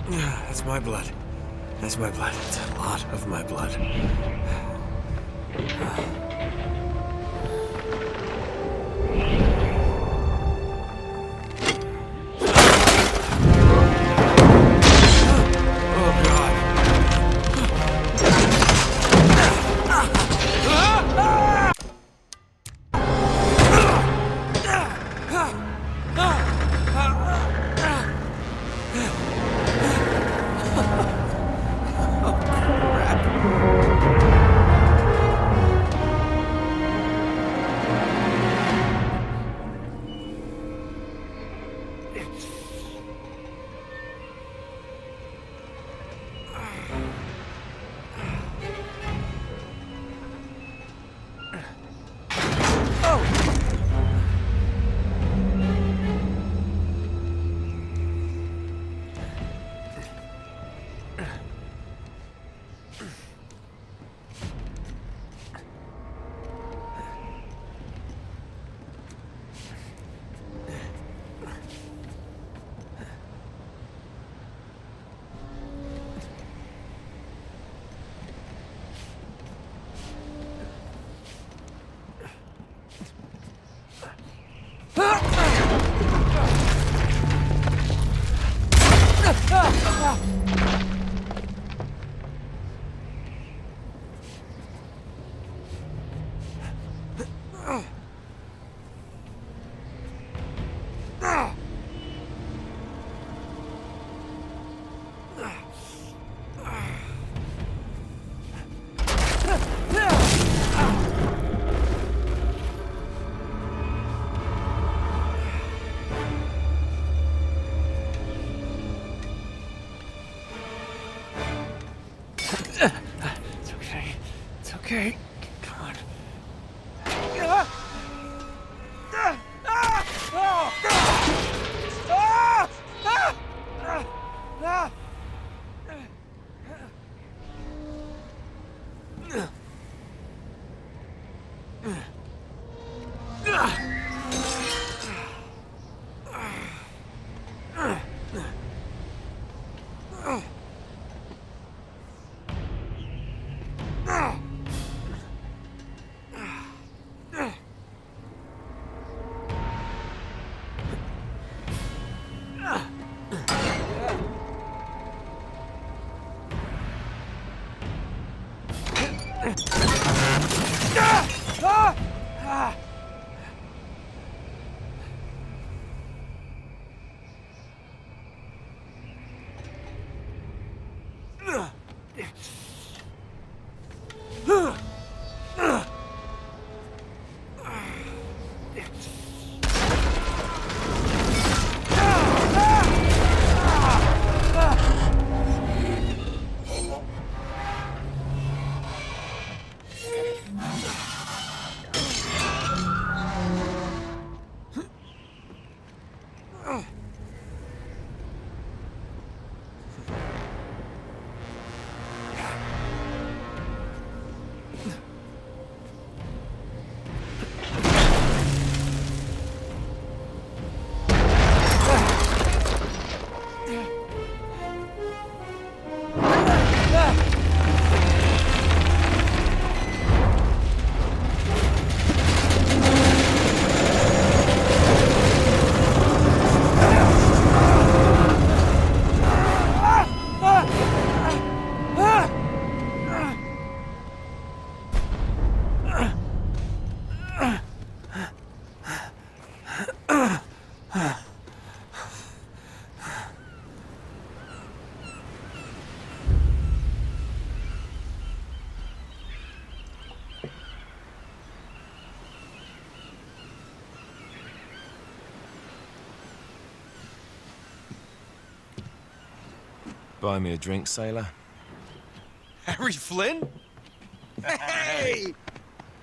That's my blood. That's my blood. It's a lot of my blood. Okay, come on. Buy me a drink, sailor? Harry Flynn? Hey!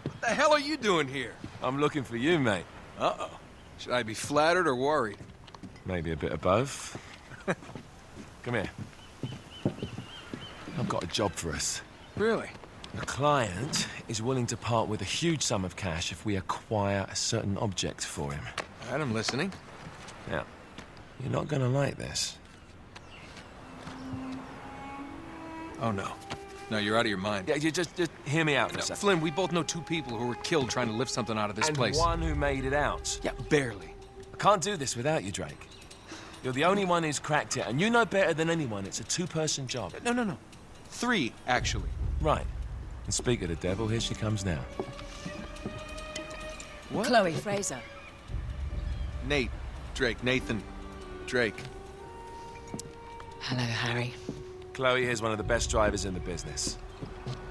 What the hell are you doing here? I'm looking for you, mate. Uh-oh. Should I be flattered or worried? Maybe a bit of both. Come here. I've got a job for us. Really? A client is willing to part with a huge sum of cash if we acquire a certain object for him. All right, I'm listening. Now, you're not gonna like this. Oh, no. No, you're out of your mind. Yeah, you just hear me out for a No, second. Flynn, we both know 2 people who were killed trying to lift something out of this And place. one who made it out. Yeah, barely. I can't do this without you, Drake. You're the only one who's cracked it, and you know better than anyone it's a 2-person job. No. 3, actually. Right. And speak of the devil, here she comes now. What? Chloe Frazer. Nate. Drake. Nathan. Drake. Hello, Harry. Chloe here's one of the best drivers in the business.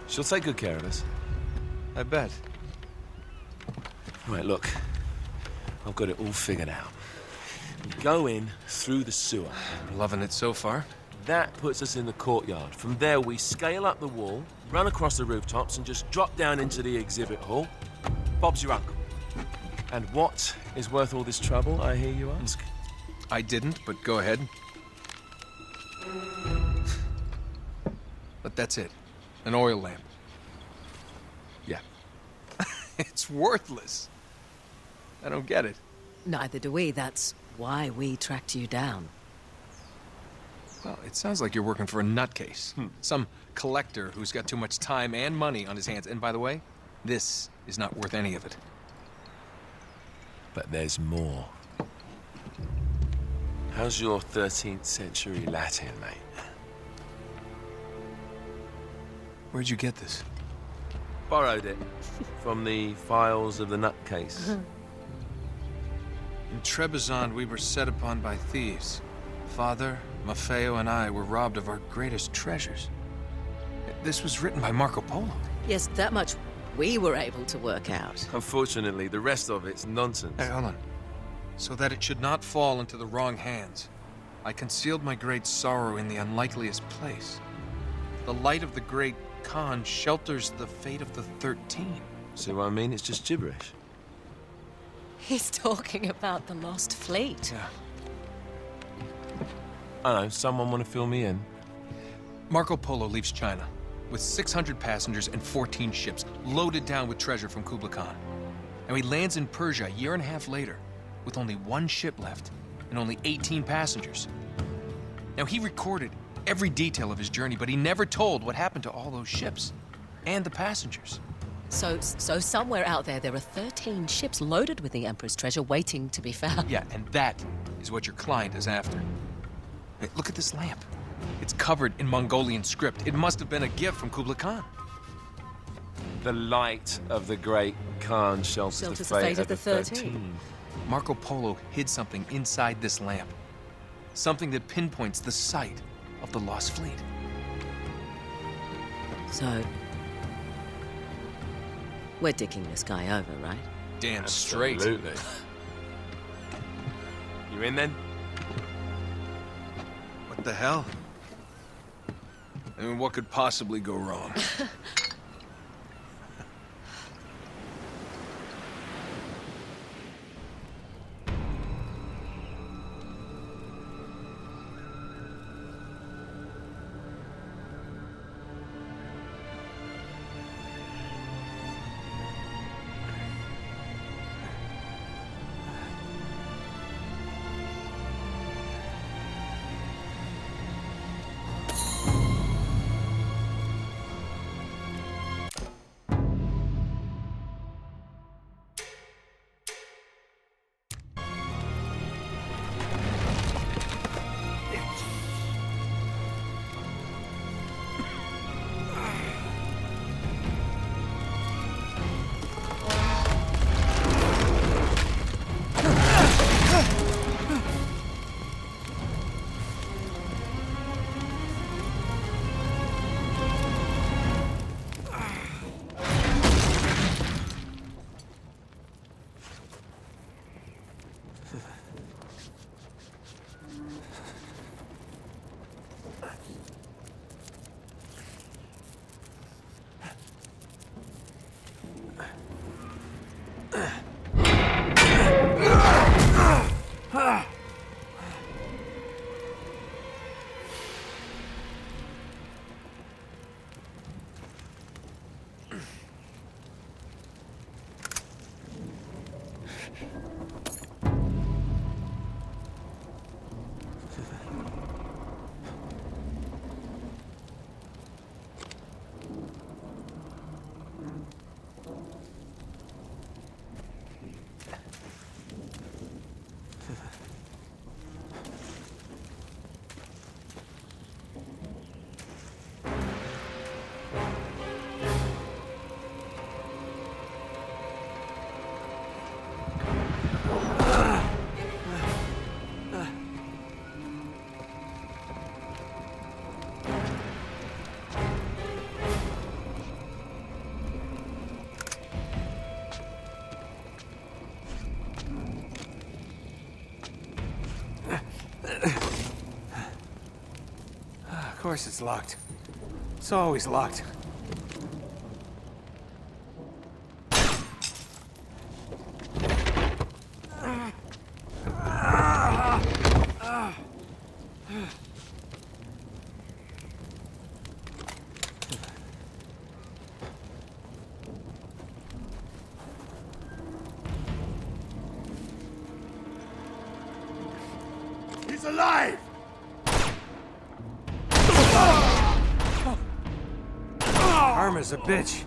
She'll take good care of us. I bet. Right, look. I've got it all figured out. We go in through the sewer. I'm loving it so far. That puts us in the courtyard. From there, we scale up the wall, run across the rooftops, and just drop down into the exhibit hall. Bob's your uncle. And what is worth all this trouble, I hear you ask? I didn't, but go ahead. But that's it. An oil lamp. Yeah. It's worthless. I don't get it. Neither do we. That's why we tracked you down. Well, it sounds like you're working for a nutcase. Some collector who's got too much time and money on his hands. And by the way, this is not worth any of it. But there's more. How's your 13th century Latin, mate? Where'd you get this? Borrowed it from the files of the nutcase. In Trebizond, we were set upon by thieves. Father, Maffeo, and I were robbed of our greatest treasures. This was written by Marco Polo. Yes, that much we were able to work out. Unfortunately, the rest of it's nonsense. Hey, hold on. So that it should not fall into the wrong hands, I concealed my great sorrow in the unlikeliest place. The light of the great Khan shelters the fate of the 13. See what I mean? It's just gibberish. He's talking about the lost fleet. Yeah. I know, someone want to fill me in? Marco Polo leaves China with 600 passengers and 14 ships loaded down with treasure from Kublai Khan. And he lands in Persia a year and a half later with only 1 ship left and only 18 passengers. Now, he recorded every detail of his journey, but he never told what happened to all those ships and the passengers. So somewhere out there are 13 ships loaded with the Emperor's treasure waiting to be found. Yeah, and that is what your client is after. Hey, look at this lamp. It's covered in Mongolian script. It must have been a gift from Kublai Khan. The light of the great Khan shelters the fate of the 13. Marco Polo hid something inside this lamp. Something that pinpoints the site of the lost fleet. So, we're dicking this guy over, right? Damn straight. Absolutely. You in then? What the hell? I mean, what could possibly go wrong? course it's locked. It's always locked. He's alive! Karma's a bitch.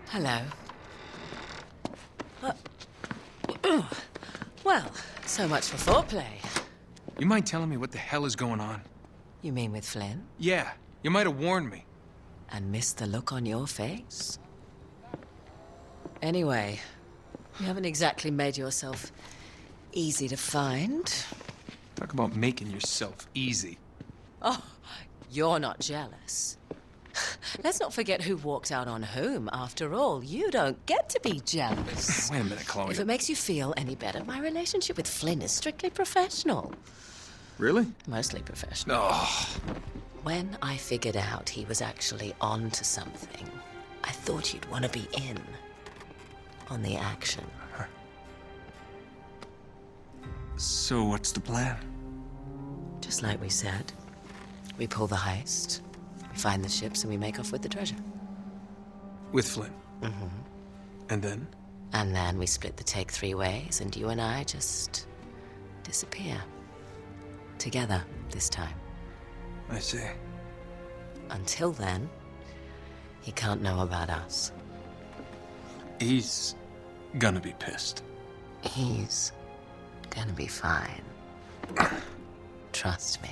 Hello. Well, so much for foreplay. You mind telling me what the hell is going on? You mean with Flynn? Yeah, you might have warned me. And missed the look on your face? Anyway, you haven't exactly made yourself easy to find. Talk about making yourself easy. Oh, you're not jealous. Let's not forget who walked out on whom. After all, you don't get to be jealous. Wait a minute, Chloe. If it makes you feel any better, my relationship with Flynn is strictly professional. Really? Mostly professional. Oh. When I figured out he was actually on to something, I thought you'd want to be in on the action. So what's the plan? Just like we said. We pull the heist, we find the ships, and we make off with the treasure. With Flynn? Mm-hmm. And then? And then we split the take 3 ways, and you and I just disappear. Together, this time. I see. Until then, he can't know about us. He's gonna be pissed. He's gonna be fine. Trust me.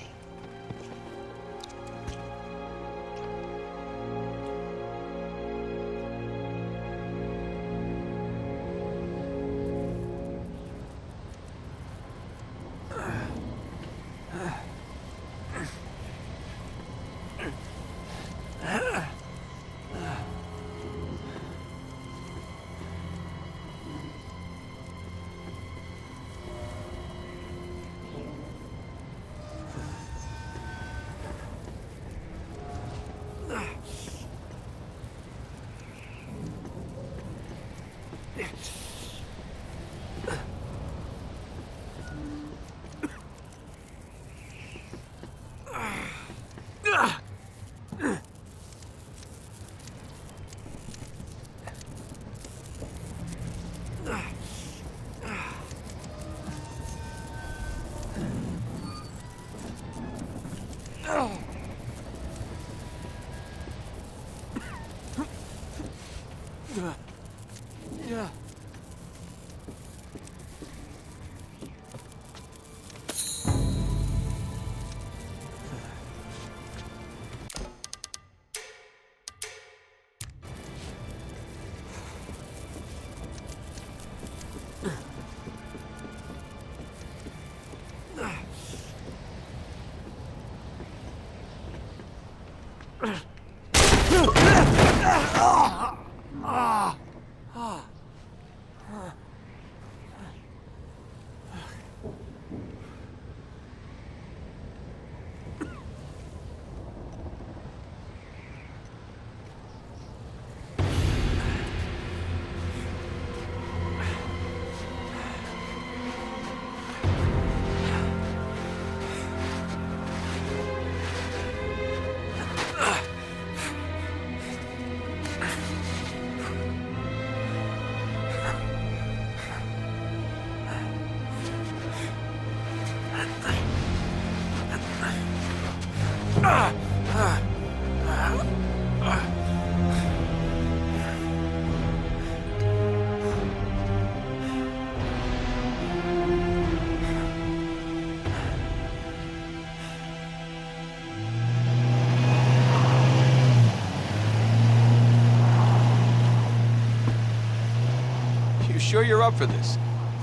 Sure you're up for this?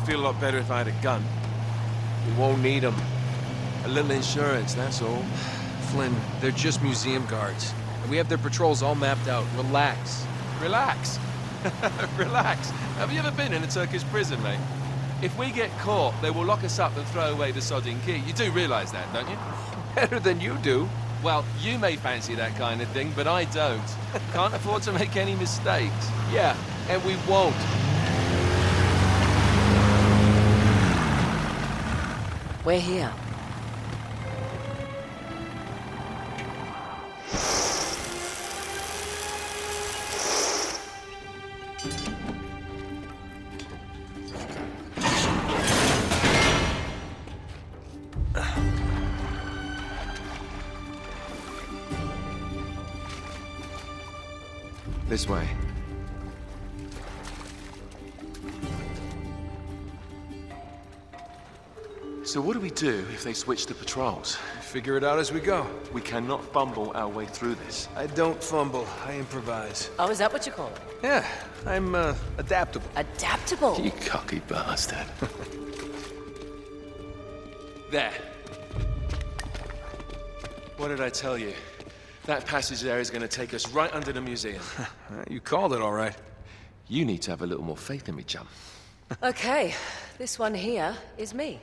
Feel a lot better if I had a gun. We won't need them. A little insurance, that's all. Flynn, they're just museum guards. And we have their patrols all mapped out. Relax. Relax. Relax. Have you ever been in a Turkish prison, mate? If we get caught, they will lock us up and throw away the sodding key. You do realize that, don't you? Better than you do. Well, you may fancy that kind of thing, but I don't. Can't afford to make any mistakes. Yeah, and we won't. We're here. This way. So what do we do if they switch to patrols? Figure it out as we go. We cannot fumble our way through this. I don't fumble, I improvise. Oh, is that what you call it? Yeah, I'm, adaptable. Adaptable? You cocky bastard. There. What did I tell you? That passage there is going to take us right under the museum. You called it all right. You need to have a little more faith in me, chum. Okay, this one here is me.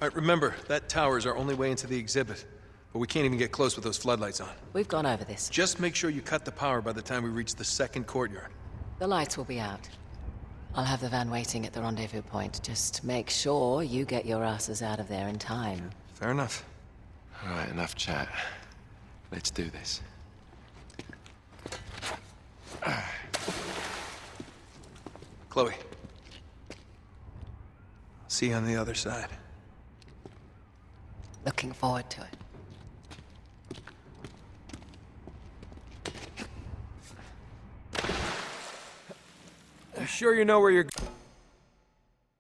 All right, remember, that tower is our only way into the exhibit. But we can't even get close with those floodlights on. We've gone over this. Just make sure you cut the power by the time we reach the second courtyard. The lights will be out. I'll have the van waiting at the rendezvous point. Just make sure you get your asses out of there in time. Fair enough. All right, enough chat. Let's do this. Chloe. See you on the other side. Looking forward to it. You sure you know where you're...